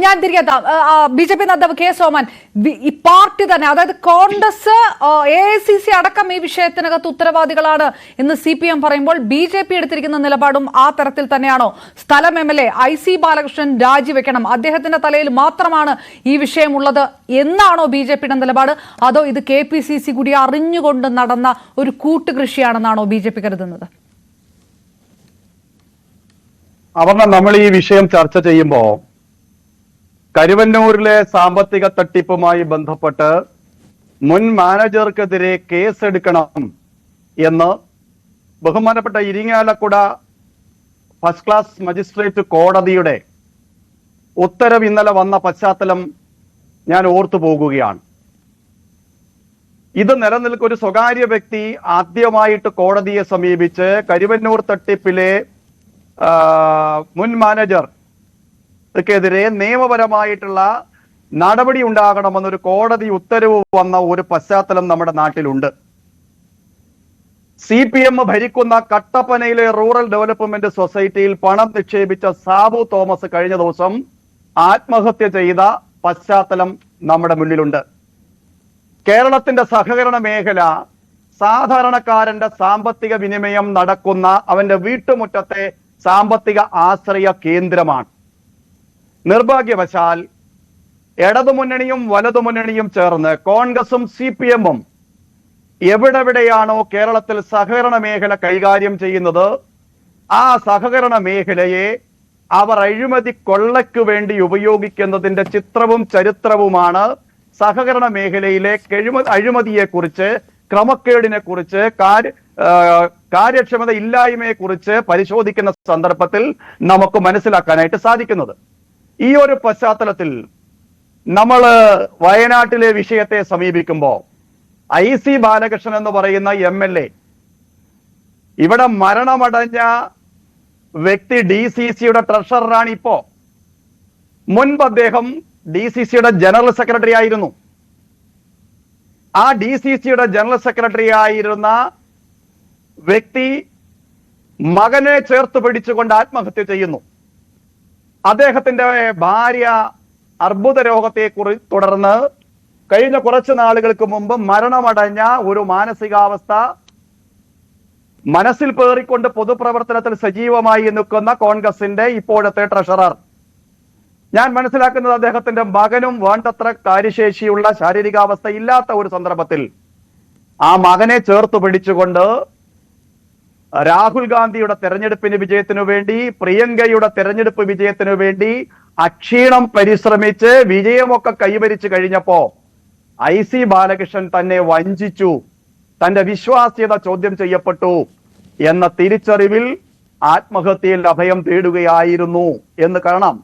ഞാൻ തിരികെ എത്താം. ബി.ജെ.പി നേതാവ് കെ സോമൻ, ഈ പാർട്ടി തന്നെ, അതായത് കോൺഗ്രസ്, AICC അടക്കം ഈ വിഷയത്തിനകത്ത് ഉത്തരവാദികളാണ് എന്ന് CPM പറയുമ്പോൾ BJP എടുത്തിരിക്കുന്ന നിലപാടും ആ തരത്തിൽ തന്നെയാണോ? സ്ഥലം MLA IC ബാലകൃഷ്ണൻ രാജിവെക്കണം, അദ്ദേഹത്തിന്റെ തലയിൽ മാത്രമാണ് ഈ വിഷയമുള്ളത് എന്നാണോ BJPയുടെ നിലപാട്? അതോ ഇത് KPCC കൂടി അറിഞ്ഞുകൊണ്ട് നടന്ന ഒരു കൂട്ടുകൃഷിയാണെന്നാണോ BJP കരുതുന്നത്? അവർണ, നമ്മൾ ഈ വിഷയം ചർച്ച ചെയ്യുമ്പോൾ കരുവന്നൂരിലെ സാമ്പത്തിക തട്ടിപ്പുമായി ബന്ധപ്പെട്ട് മുൻ മാനേജർക്കെതിരെ കേസെടുക്കണം എന്ന് ബഹുമാനപ്പെട്ട ഇരിങ്ങാലക്കുട ഫസ്റ്റ് ക്ലാസ് മജിസ്ട്രേറ്റ് കോടതിയുടെ ഉത്തരവ് ഇന്നലെ വന്ന പശ്ചാത്തലം ഞാൻ ഓർത്തു പോകുകയാണ്. ഇത് നിലനിൽക്കുന്ന ഒരു സ്വകാര്യ വ്യക്തി ആദ്യമായിട്ട് കോടതിയെ സമീപിച്ച് കരുവന്നൂർ തട്ടിപ്പിലെ മുൻ മാനേജർക്കെതിരെ നിയമപരമായിട്ടുള്ള നടപടി ഉണ്ടാകണമെന്നൊരു കോടതി ഉത്തരവ് വന്ന ഒരു പശ്ചാത്തലം നമ്മുടെ നാട്ടിലുണ്ട്. CPM ഭരിക്കുന്ന കട്ടപ്പനയിലെ റൂറൽ ഡെവലപ്മെന്റ് സൊസൈറ്റിയിൽ പണം നിക്ഷേപിച്ച സാബു തോമസ് കഴിഞ്ഞ ദിവസം ആത്മഹത്യ ചെയ്ത പശ്ചാത്തലം നമ്മുടെ മുന്നിലുണ്ട്. കേരളത്തിന്റെ സഹകരണ മേഖല സാധാരണക്കാരന്റെ സാമ്പത്തിക വിനിമയം നടക്കുന്ന അവന്റെ വീട്ടുമുറ്റത്തെ സാമ്പത്തിക ആശ്രയ കേന്ദ്രമാണ്. നിർഭാഗ്യവശാൽ ഇടതുമുന്നണിയും വലതുമുന്നണിയും ചേർന്ന് കോൺഗ്രസും CPM-ഉം എവിടെവിടെയാണോ കേരളത്തിൽ സഹകരണ മേഖല കൈകാര്യം ചെയ്യുന്നത്, ആ സഹകരണ മേഖലയെ അവർ അഴിമതി കൊള്ളയ്ക്ക് വേണ്ടി ഉപയോഗിക്കുന്നതിന്റെ ചിത്രവും ചരിത്രവുമാണ് സഹകരണ മേഖലയിലെ അഴിമതിയെക്കുറിച്ച്, ക്രമക്കേടിനെ കുറിച്ച്, കാര്യക്ഷമത ഇല്ലായ്മയെ കുറിച്ച് പരിശോധിക്കുന്ന സന്ദർഭത്തിൽ നമുക്ക് മനസ്സിലാക്കാനായിട്ട് സാധിക്കുന്നത്. ഈ ഒരു പശ്ചാത്തലത്തിൽ നമ്മൾ വയനാട്ടിലെ വിഷയത്തെ സമീപിക്കുമ്പോൾ IC ബാലകൃഷ്ണൻ എന്ന് പറയുന്ന MLA, ഇവിടെ മരണമടഞ്ഞ വ്യക്തി DCCയുടെ ട്രഷററാണ്. ഇപ്പോ മുൻപ് അദ്ദേഹം DCCയുടെ ജനറൽ സെക്രട്ടറി ആയിരുന്നു. ആ DCCയുടെ ജനറൽ സെക്രട്ടറി ആയിരുന്ന വ്യക്തി മകനെ ചേർത്ത് പിടിച്ചുകൊണ്ട് ആത്മഹത്യ ചെയ്യുന്നു. അദ്ദേഹത്തിന്റെ ഭാര്യ അർബുദ രോഗത്തെ തുടർന്ന് കഴിഞ്ഞ കുറച്ചു നാളുകൾക്ക് മുമ്പ് മരണമടഞ്ഞ ഒരു മാനസികാവസ്ഥ മനസ്സിൽ പേറിക്കൊണ്ട് പൊതുപ്രവർത്തനത്തിൽ സജീവമായി നിൽക്കുന്ന കോൺഗ്രസിന്റെ ഇപ്പോഴത്തെ ട്രഷറർ, ഞാൻ മനസ്സിലാക്കുന്നത് അദ്ദേഹത്തിന്റെ മകനും വേണ്ടത്ര കാര്യശേഷിയുള്ള ശാരീരികാവസ്ഥ ഇല്ലാത്ത ഒരു സന്ദർഭത്തിൽ ആ മകനെ ചേർത്ത് പിടിച്ചുകൊണ്ട് രാഹുൽ ഗാന്ധിയുടെ തെരഞ്ഞെടുപ്പിന് വിജയത്തിനു വേണ്ടി, പ്രിയങ്കയുടെ തെരഞ്ഞെടുപ്പ് വിജയത്തിനു വേണ്ടി അക്ഷീണം പരിശ്രമിച്ച് വിജയമൊക്കെ കൈവരിച്ചു കഴിഞ്ഞപ്പോ IC ബാലകൃഷ്ണൻ തന്നെ വഞ്ചിച്ചു, തന്റെ വിശ്വാസ്യത ചോദ്യം ചെയ്യപ്പെട്ടു എന്ന തിരിച്ചറിവിൽ ആത്മഹത്യയിൽ അഭയം തേടുകയായിരുന്നു എന്ന് കാണാം.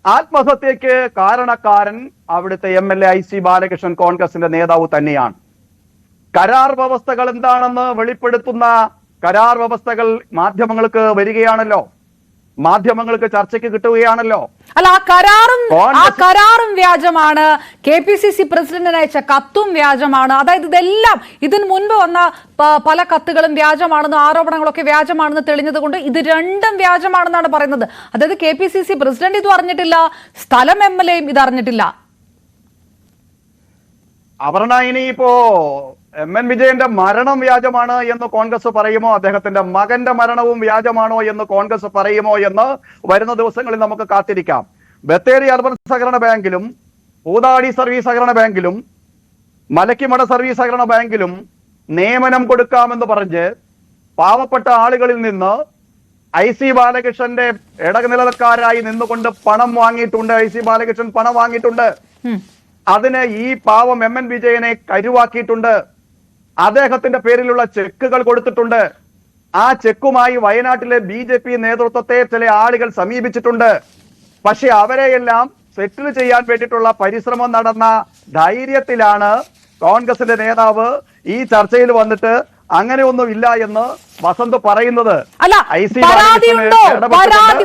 ആത്മഹത്യക്ക് കാരണക്കാരൻ അവിടുത്തെ MLA IC ബാലകൃഷ്ണൻ കോൺഗ്രസിന്റെ നേതാവ് തന്നെയാണ്. കരാർ വ്യവസ്ഥകൾ എന്താണെന്ന് വെളിപ്പെടുത്തുന്ന കരാർ വ്യവസ്ഥകൾ മാധ്യമങ്ങൾക്ക് വരികയാണല്ലോ, മാധ്യമങ്ങൾക്ക് ചർച്ചയ്ക്ക് കിട്ടുകയാണല്ലോ. അല്ല, ആ കരാറും വ്യാജമാണ്, KPCC പ്രസിഡന്റിന് അയച്ച കത്തും വ്യാജമാണ്. അതായത് ഇതെല്ലാം ഇതിന് മുൻപ് വന്ന പല കത്തുകളും വ്യാജമാണെന്ന്, ആരോപണങ്ങളൊക്കെ വ്യാജമാണെന്ന് തെളിഞ്ഞത് കൊണ്ട് ഇത് രണ്ടും വ്യാജമാണെന്നാണ് പറയുന്നത്. അതായത് KPCC പ്രസിഡന്റ് ഇതും അറിഞ്ഞിട്ടില്ല, സ്ഥലം MLAയും ഇത് അറിഞ്ഞിട്ടില്ല. അപർണ, ഇനിയിപ്പോ MN വിജയന്റെ മരണം വ്യാജമാണ് എന്ന് കോൺഗ്രസ് പറയുമോ, അദ്ദേഹത്തിന്റെ മകന്റെ മരണവും വ്യാജമാണോ എന്ന് കോൺഗ്രസ് പറയുമോ എന്ന് വരുന്ന ദിവസങ്ങളിൽ നമുക്ക് കാത്തിരിക്കാം. ബത്തേരി അർബൻ സഹകരണ ബാങ്കിലും പൂതാടി സർവീസ് സഹകരണ ബാങ്കിലും മലക്കിമട സർവീസ് സഹകരണ ബാങ്കിലും നിയമനം കൊടുക്കാമെന്ന് പറഞ്ഞ് പാവപ്പെട്ട ആളുകളിൽ നിന്ന് IC ബാലകൃഷ്ണന്റെ ഇടനിലക്കാരായി നിന്നുകൊണ്ട് പണം വാങ്ങിയിട്ടുണ്ട്. IC ബാലകൃഷ്ണൻ പണം വാങ്ങിയിട്ടുണ്ട്. അതിന് ഈ പാവം MN വിജയനെ കരുവാക്കിയിട്ടുണ്ട്. അദ്ദേഹത്തിന്റെ പേരിലുള്ള ചെക്കുകൾ കൊടുത്തിട്ടുണ്ട്. ആ ചെക്കുമായി വയനാട്ടിലെ BJP നേതൃത്വത്തെ ചില ആളുകൾ സമീപിച്ചിട്ടുണ്ട്. പക്ഷെ അവരെയെല്ലാം സെറ്റിൽ ചെയ്യാൻ വേണ്ടിയിട്ടുള്ള പരിശ്രമം നടന്ന ധൈര്യത്തിലാണ് കോൺഗ്രസിന്റെ നേതാവ് ഈ ചർച്ചയിൽ വന്നിട്ട് അങ്ങനെയൊന്നും ഇല്ല എന്ന് വസന്ത് പറയുന്നത്. അല്ല,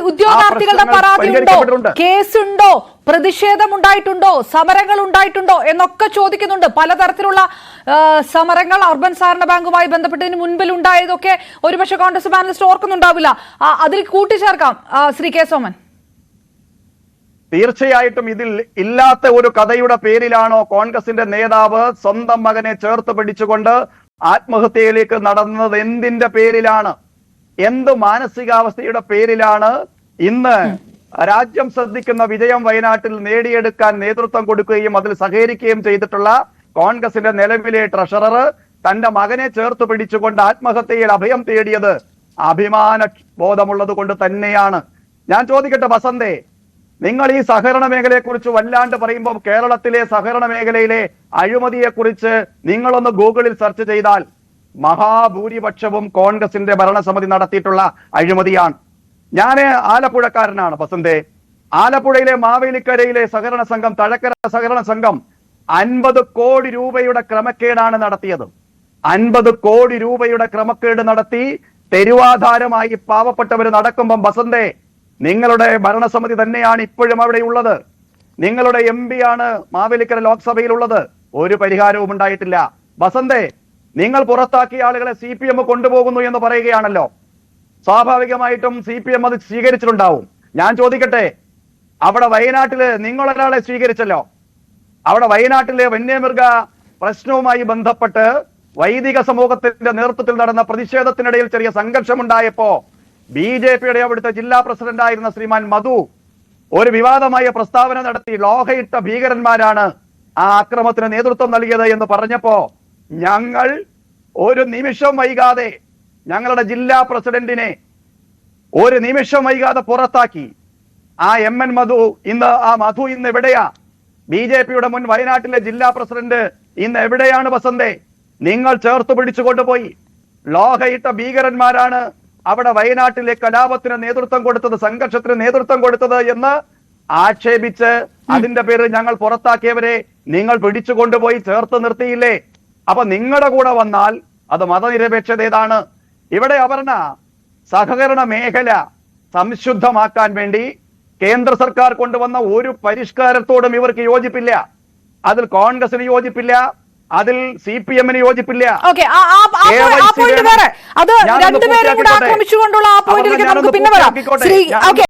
ഉദ്യോഗാർത്ഥികളുടെ പരാതിയുണ്ടോ, കേസുണ്ടോ, പ്രതിഷേധമുണ്ടായിട്ടുണ്ടോ, സമരങ്ങൾ ഉണ്ടായിട്ടുണ്ടോ എന്നൊക്കെ ചോദിക്കുന്നുണ്ട്. പലതരത്തിലുള്ള സമരങ്ങൾ അർബൻ സഹകരണ ബാങ്കുമായി ബന്ധപ്പെട്ടതിന് മുൻപിൽ ഉണ്ടായതൊക്കെ ഒരുപക്ഷെ കോൺഗ്രസ് പാനലിസ്റ്റ് ഓർക്കുന്നുണ്ടാവില്ല. അതിൽ കൂട്ടിച്ചേർക്കാം ശ്രീ കെ സോമൻ. തീർച്ചയായിട്ടും ഇതിൽ ഇല്ലാത്ത ഒരു കഥയുടെ പേരിലാണോ കോൺഗ്രസിന്റെ നേതാവ് സ്വന്തം മകനെ ചേർത്ത് പിടിച്ചുകൊണ്ട് ആത്മഹത്യയിലേക്ക് നടന്നത്? എന്തിന്റെ പേരിലാണ്? എന്ത് മാനസികാവസ്ഥയുടെ പേരിലാണ് ഇന്ന് രാജ്യം ശ്രദ്ധിക്കുന്ന വിജയം വയനാട്ടിൽ നേടിയെടുക്കാൻ നേതൃത്വം കൊടുക്കുകയും അതിൽ സഹകരിക്കുകയും ചെയ്തിട്ടുള്ള കോൺഗ്രസിന്റെ നിലവിലെ ട്രഷറർ തന്റെ മകനെ ചേർത്ത് പിടിച്ചുകൊണ്ട് ആത്മഹത്യയിൽ അഭയം തേടിയത് അഭിമാന ബോധമുള്ളത് കൊണ്ട് തന്നെയാണ്. ഞാൻ ചോദിക്കട്ടെ വസന്തേ, നിങ്ങൾ ഈ സഹകരണ മേഖലയെ കുറിച്ച് വല്ലാണ്ട് പറയുമ്പോൾ കേരളത്തിലെ സഹകരണ മേഖലയിലെ അഴിമതിയെ കുറിച്ച് നിങ്ങളൊന്ന് ഗൂഗിളിൽ സെർച്ച് ചെയ്താൽ മഹാഭൂരിപക്ഷവും കോൺഗ്രസിന്റെ ഭരണസമിതി നടത്തിയിട്ടുള്ള അഴിമതിയാണ്. ഞാന് ആലപ്പുഴക്കാരനാണ് വസന്തേ. ആലപ്പുഴയിലെ മാവേലിക്കരയിലെ സഹകരണ സംഘം, തഴക്കര സഹകരണ സംഘം 50 കോടി രൂപയുടെ ക്രമക്കേടാണ് നടത്തിയത്. 50 കോടി രൂപയുടെ ക്രമക്കേട് നടത്തി തെരുവാധാരമായി പാവപ്പെട്ടവർ നടക്കുമ്പം വസന്തേ, നിങ്ങളുടെ ഭരണസമിതി തന്നെയാണ് ഇപ്പോഴും അവിടെ ഉള്ളത്. നിങ്ങളുടെ MP ആണ് മാവേലിക്കര ലോക്സഭയിലുള്ളത്. ഒരു പരിഹാരവും ഉണ്ടായിട്ടില്ല. വസന്തേ, നിങ്ങൾ പുറത്താക്കിയ ആളുകളെ CPM കൊണ്ടുപോകുന്നു എന്ന് പറയുകയാണല്ലോ. സ്വാഭാവികമായിട്ടും CPM അത് സ്വീകരിച്ചിട്ടുണ്ടാവും. ഞാൻ ചോദിക്കട്ടെ, അവിടെ വയനാട്ടില് നിങ്ങളൊരാളെ സ്വീകരിച്ചല്ലോ. അവിടെ വയനാട്ടിലെ വന്യമൃഗ പ്രശ്നവുമായി ബന്ധപ്പെട്ട് വൈദിക സമൂഹത്തിന്റെ നേതൃത്വത്തിൽ നടന്ന പ്രതിഷേധത്തിനിടയിൽ ചെറിയ സംഘർഷമുണ്ടായപ്പോ BJPയുടെ അവിടുത്തെ ജില്ലാ പ്രസിഡന്റ് ആയിരുന്ന ശ്രീമാൻ മധു ഒരു വിവാദമായ പ്രസ്താവന നടത്തി. ലോഹയിട്ട ഭീകരന്മാരാണ് ആ ആക്രമണത്തിന് നേതൃത്വം നൽകിയത് എന്ന് പറഞ്ഞപ്പോ ഞങ്ങൾ ഒരു നിമിഷം വൈകാതെ ഞങ്ങളുടെ ജില്ലാ പ്രസിഡന്റിനെ ഒരു നിമിഷം വൈകാതെ പുറത്താക്കി. ആ MN മധു ഇന്ന് എവിടെയാ? BJPയുടെ മുൻ വയനാട്ടിലെ ജില്ലാ പ്രസിഡന്റ് ഇന്ന് എവിടെയാണ് വസന്തേ? നിങ്ങൾ ചേർത്ത് പിടിച്ചു കൊണ്ടുപോയി. ലോഹയിട്ട ഭീകരന്മാരാണ് അവിടെ വയനാട്ടിലെ കലാപത്തിന് നേതൃത്വം കൊടുത്തത്, സംഘർഷത്തിന് നേതൃത്വം കൊടുത്തത് എന്ന് ആക്ഷേപിച്ച് അതിന്റെ പേരിൽ ഞങ്ങൾ പുറത്താക്കിയവരെ നിങ്ങൾ പിടിച്ചു കൊണ്ടുപോയി ചേർത്ത് നിർത്തിയില്ലേ? അപ്പൊ നിങ്ങളുടെ കൂടെ വന്നാൽ അത് മതനിരപേക്ഷതയാണ്. ഇവിടെ അപർണ, സഹകരണ മേഖല സംശുദ്ധമാക്കാൻ വേണ്ടി കേന്ദ്ര സർക്കാർ കൊണ്ടുവന്ന ഒരു പരിഷ്കാരത്തോടും ഇവർക്ക് യോജിപ്പില്ല. അതിൽ കോൺഗ്രസിന് യോജിപ്പില്ല, അതിൽ CPM-ന് യോജിപ്പില്ല. അത് രണ്ടുപേരും കൂടെ ആക്രമിച്ചുകൊണ്ടുള്ള ആ പോയിന്റിലേക്ക് നമുക്ക് പിന്നെ വരാം.